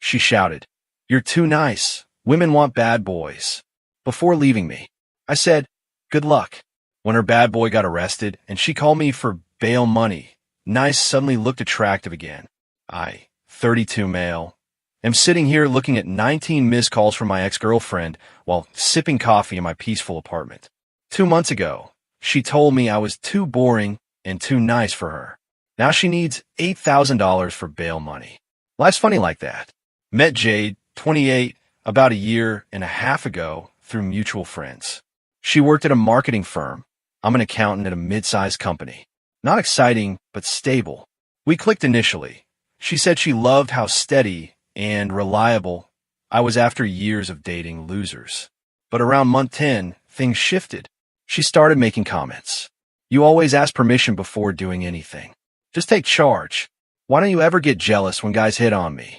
She shouted, "You're too nice. Women want bad boys." Before leaving me, I said, "Good luck." When her bad boy got arrested and she called me for bail money, nice suddenly looked attractive again. I, 32 male, am sitting here looking at 19 missed calls from my ex-girlfriend while sipping coffee in my peaceful apartment. 2 months ago, she told me I was too boring and too nice for her. Now she needs $8,000 for bail money. Life's funny like that. Met Jade, 28, about a year and a half ago through mutual friends. She worked at a marketing firm. I'm an accountant at a mid-sized company. Not exciting, but stable. We clicked initially. She said she loved how steady and reliable I was after years of dating losers. But around month 10, things shifted. She started making comments. "You always ask permission before doing anything. Just take charge. Why don't you ever get jealous when guys hit on me?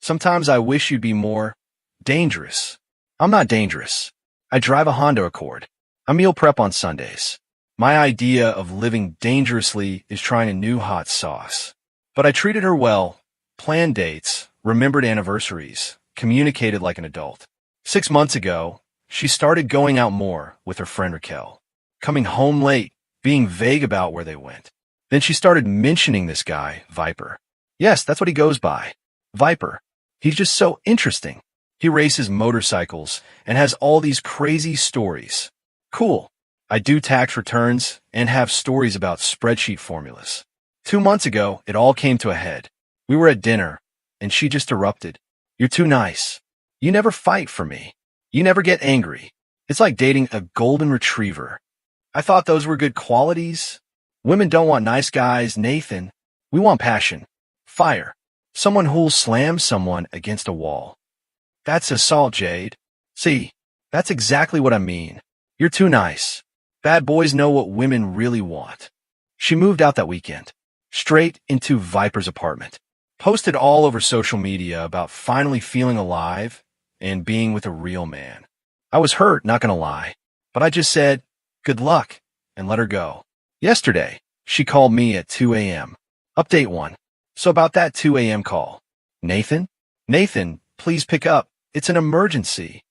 Sometimes I wish you'd be more dangerous." I'm not dangerous. I drive a Honda Accord. I meal prep on Sundays. My idea of living dangerously is trying a new hot sauce. But I treated her well, planned dates, remembered anniversaries, communicated like an adult. 6 months ago, she started going out more with her friend Raquel, coming home late, being vague about where they went. Then she started mentioning this guy, Viper. Yes, that's what he goes by. Viper. He's just so interesting. He races motorcycles and has all these crazy stories. Cool. I do tax returns and have stories about spreadsheet formulas. 2 months ago, it all came to a head. We were at dinner, and she just erupted. "You're too nice. You never fight for me. You never get angry. It's like dating a golden retriever." I thought those were good qualities. Women don't want nice guys, Nathan. We want passion, fire, someone who'll slam someone against a wall. That's assault, Jade. See, that's exactly what I mean. You're too nice. Bad boys know what women really want. She moved out that weekend, straight into Viper's apartment. Posted all over social media about finally feeling alive and being with a real man. I was hurt, not gonna lie, but I just said, "Good luck," and let her go. Yesterday, she called me at 2 a.m. Update 1. So about that 2 a.m. call. "Nathan? Nathan, please pick up. It's an emergency."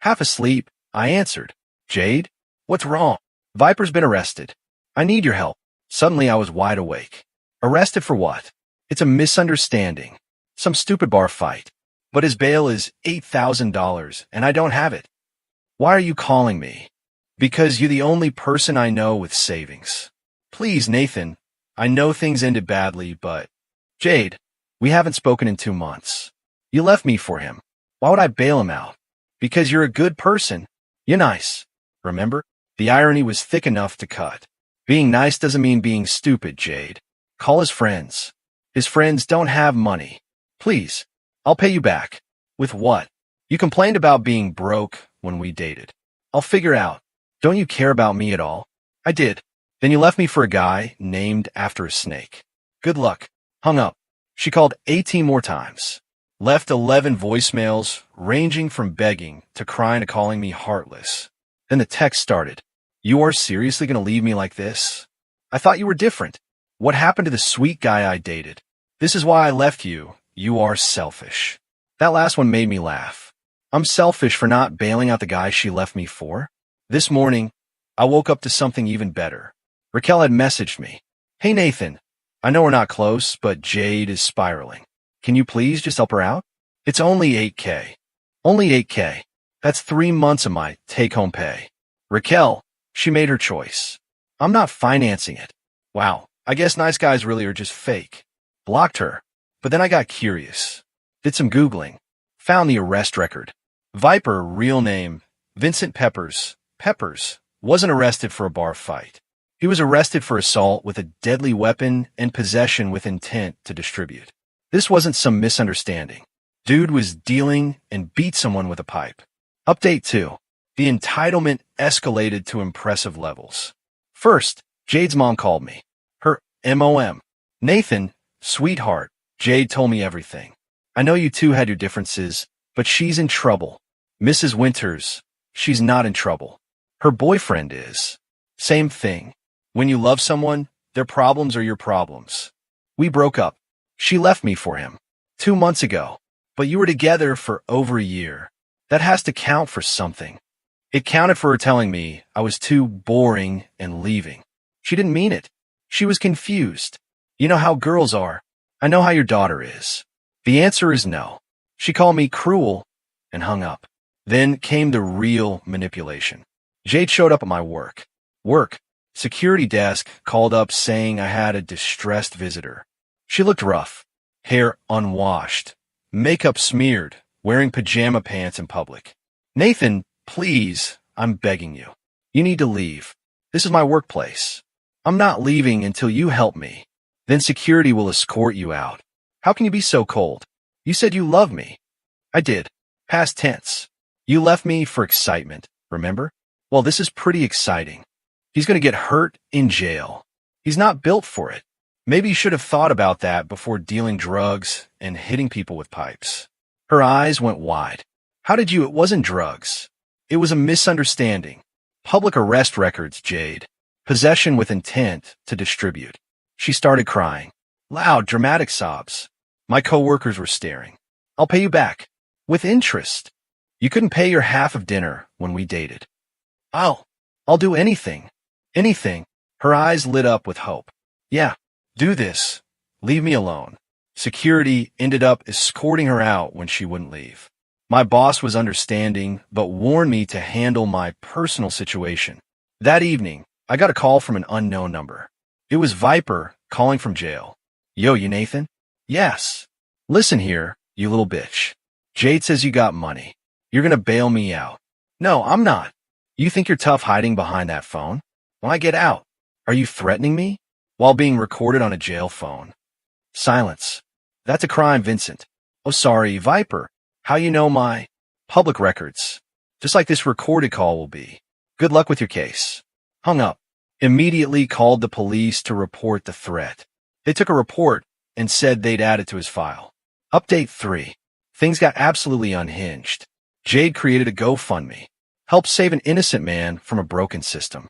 Half asleep, I answered. "Jade? What's wrong?" "Viper's been arrested. I need your help." Suddenly I was wide awake. Arrested for what? It's a misunderstanding. Some stupid bar fight. But his bail is $8,000 and I don't have it. "Why are you calling me?" "Because you're the only person I know with savings." "Please, Nathan. I know things ended badly, but..." "Jade, we haven't spoken in 2 months. You left me for him. Why would I bail him out?" "Because you're a good person. You're nice. Remember? The irony was thick enough to cut. Being nice doesn't mean being stupid, Jade. Call his friends. His friends don't have money. Please, I'll pay you back." "With what?" "You complained about being broke when we dated." "I'll figure out. Don't you care about me at all?" "I did. Then you left me for a guy named after a snake." "Good luck." Hung up. She called 18 more times. Left 11 voicemails, ranging from begging to crying to calling me heartless. Then the text started. "You are seriously going to leave me like this? I thought you were different. What happened to the sweet guy I dated? This is why I left you. You are selfish." That last one made me laugh. I'm selfish for not bailing out the guy she left me for? This morning, I woke up to something even better. Raquel had messaged me. "Hey Nathan, I know we're not close, but Jade is spiraling. Can you please just help her out? It's only $8K. Only $8K. That's 3 months of my take-home pay." Raquel, she made her choice. I'm not financing it. Wow, I guess nice guys really are just fake. Blocked her. But then I got curious. Did some Googling. Found the arrest record. Viper, real name, Vincent Peppers, wasn't arrested for a bar fight. He was arrested for assault with a deadly weapon and possession with intent to distribute. This wasn't some misunderstanding. Dude was dealing and beat someone with a pipe. Update 2. The entitlement escalated to impressive levels. First, Jade's mom called me. Her MOM. "Nathan, sweetheart, Jade told me everything. I know you two had your differences, but she's in trouble. Mrs. Winters, she's not in trouble. Her boyfriend is. Same thing. When you love someone, their problems are your problems. We broke up. She left me for him. 2 months ago. But you were together for over a year. That has to count for something. It counted for her telling me I was too boring and leaving. She didn't mean it. She was confused. You know how girls are. I know how your daughter is. The answer is no. She called me cruel and hung up. Then came the real manipulation. Jade showed up at my work. Security desk called up saying I had a distressed visitor. She looked rough, hair unwashed, makeup smeared, wearing pajama pants in public. Nathan, please, I'm begging you. You need to leave. This is my workplace. I'm not leaving until you help me. Then security will escort you out. How can you be so cold? You said you love me. I did. Past tense. You left me for excitement, remember? Well, this is pretty exciting. He's going to get hurt in jail. He's not built for it. Maybe you should have thought about that before dealing drugs and hitting people with pipes. Her eyes went wide. How did you? It wasn't drugs. It was a misunderstanding. Public arrest records, Jade. Possession with intent to distribute. She started crying. Loud, dramatic sobs. My coworkers were staring. I'll pay you back. With interest. You couldn't pay your half of dinner when we dated. I'll do anything. Anything. Her eyes lit up with hope. Yeah, do this. Leave me alone. Security ended up escorting her out when she wouldn't leave. My boss was understanding, but warned me to handle my personal situation. That evening, I got a call from an unknown number. It was Viper calling from jail. Yo, you Nathan? Yes. Listen here, you little bitch. Jade says you got money. You're gonna bail me out. No, I'm not. You think you're tough hiding behind that phone? When I get out, are you threatening me? While being recorded on a jail phone. Silence. That's a crime, Vincent. Oh, sorry, Viper. How you know my public records? Just like this recorded call will be. Good luck with your case. Hung up. Immediately called the police to report the threat. They took a report and said they'd add it to his file. Update 3. Things got absolutely unhinged. Jade created a GoFundMe. Helped save an innocent man from a broken system.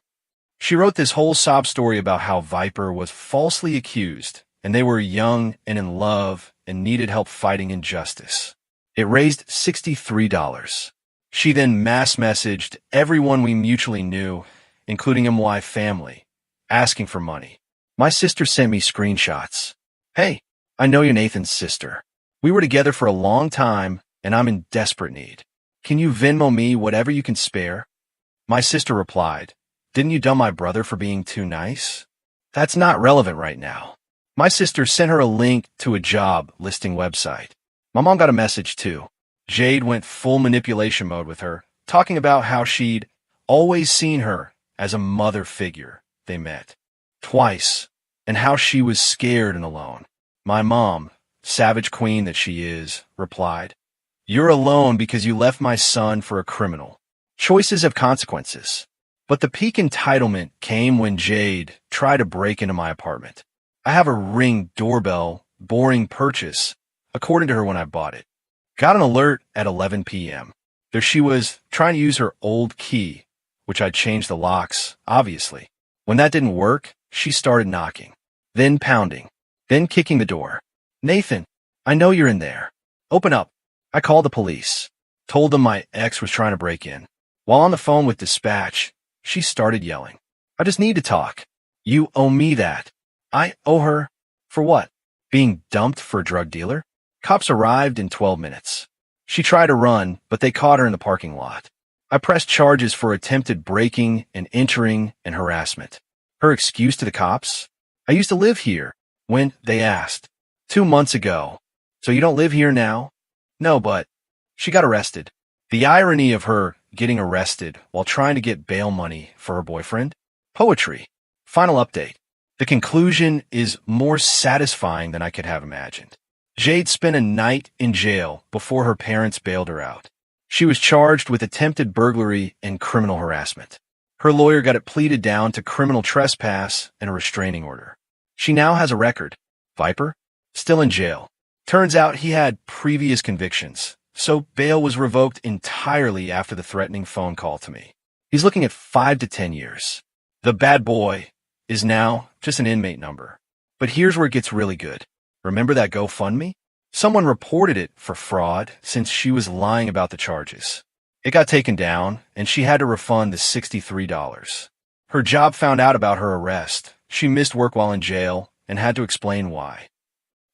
She wrote this whole sob story about how Viper was falsely accused, and they were young and in love and needed help fighting injustice. It raised $63. She then mass messaged everyone we mutually knew, including MY family, asking for money. My sister sent me screenshots. Hey, I know you're Nathan's sister. We were together for a long time, and I'm in desperate need. Can you Venmo me whatever you can spare? My sister replied, didn't you dump my brother for being too nice? That's not relevant right now. My sister sent her a link to a job listing website. My mom got a message too. Jade went full manipulation mode with her, talking about how she'd always seen her as a mother figure. They met twice, and how she was scared and alone. My mom, savage queen that she is, replied, you're alone because you left my son for a criminal. Choices have consequences. But the peak entitlement came when Jade tried to break into my apartment. I have a Ring doorbell, boring purchase, according to her when I bought it. Got an alert at 11 p.m. There she was, trying to use her old key, which I'd changed the locks, obviously. When that didn't work, she started knocking, then pounding, then kicking the door. Nathan, I know you're in there. Open up. I called the police. Told them my ex was trying to break in. While on the phone with dispatch, she started yelling. I just need to talk. You owe me that. I owe her. For what? Being dumped for a drug dealer? Cops arrived in 12 minutes. She tried to run, but they caught her in the parking lot. I pressed charges for attempted breaking and entering and harassment. Her excuse to the cops? I used to live here. When? They asked. 2 months ago. So you don't live here now? No, but she got arrested. The irony of her getting arrested while trying to get bail money for her boyfriend? Poetry. Final update. The conclusion is more satisfying than I could have imagined. Jade spent a night in jail before her parents bailed her out. She was charged with attempted burglary and criminal harassment. Her lawyer got it pleaded down to criminal trespass and a restraining order. She now has a record. Viper? Still in jail. Turns out he had previous convictions, so bail was revoked entirely after the threatening phone call to me. He's looking at 5 to 10 years. The bad boy is now just an inmate number. But here's where it gets really good. Remember that GoFundMe? Someone reported it for fraud since she was lying about the charges. It got taken down, and she had to refund the $63. Her job found out about her arrest. She missed work while in jail and had to explain why.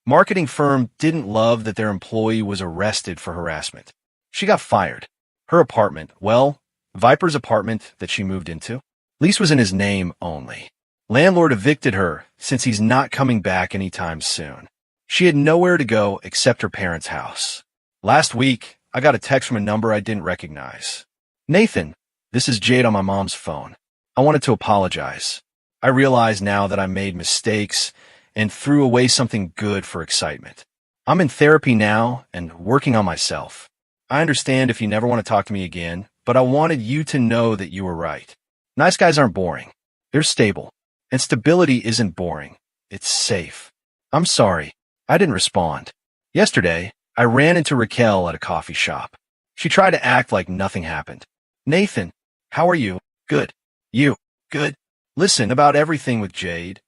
Marketing firm didn't love that their employee was arrested for harassment. She got fired. Her apartment, well, Viper's apartment that she moved into, lease was in his name only. Landlord evicted her since he's not coming back anytime soon. She had nowhere to go except her parents' house. Last week, I got a text from a number I didn't recognize. Nathan, this is Jade on my mom's phone. I wanted to apologize. I realize now that I made mistakes and threw away something good for excitement. I'm in therapy now and working on myself. I understand if you never want to talk to me again, but I wanted you to know that you were right. Nice guys aren't boring. They're stable. And stability isn't boring. It's safe. I'm sorry. I didn't respond. Yesterday, I ran into Raquel at a coffee shop. She tried to act like nothing happened. Nathan, how are you? Good. You? Good. Listen, about everything with Jade.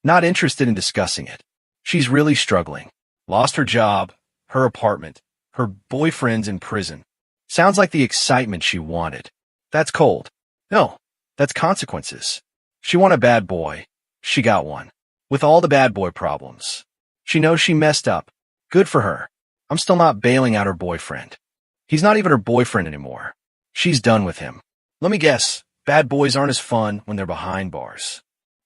Not interested in discussing it. She's really struggling. Lost her job, her apartment, her boyfriend's in prison. Sounds like the excitement she wanted. That's cold. No, that's consequences. She wanted a bad boy. She got one. With all the bad boy problems. She knows she messed up. Good for her. I'm still not bailing out her boyfriend. He's not even her boyfriend anymore. She's done with him. Let me guess, bad boys aren't as fun when they're behind bars.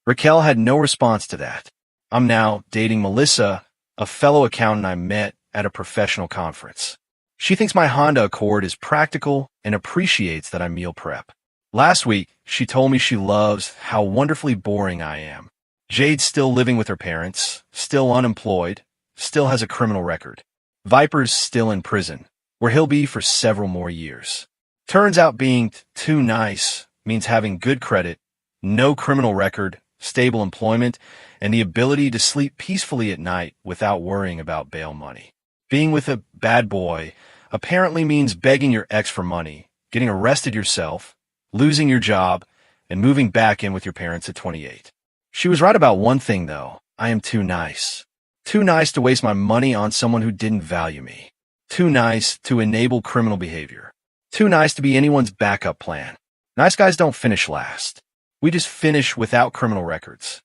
Raquel had no response to that. I'm now dating Melissa, a fellow accountant I met at a professional conference. She thinks my Honda Accord is practical and appreciates that I meal prep. Last week, she told me she loves how wonderfully boring I am. Jade's still living with her parents, still unemployed, still has a criminal record. Viper's still in prison, where he'll be for several more years. Turns out being too nice means having good credit, no criminal record, stable employment, and the ability to sleep peacefully at night without worrying about bail money. Being with a bad boy apparently means begging your ex for money, getting arrested yourself, losing your job, and moving back in with your parents at 28. She was right about one thing, though. I am too nice. Too nice to waste my money on someone who didn't value me. Too nice to enable criminal behavior. Too nice to be anyone's backup plan. Nice guys don't finish last. We just finish without criminal records.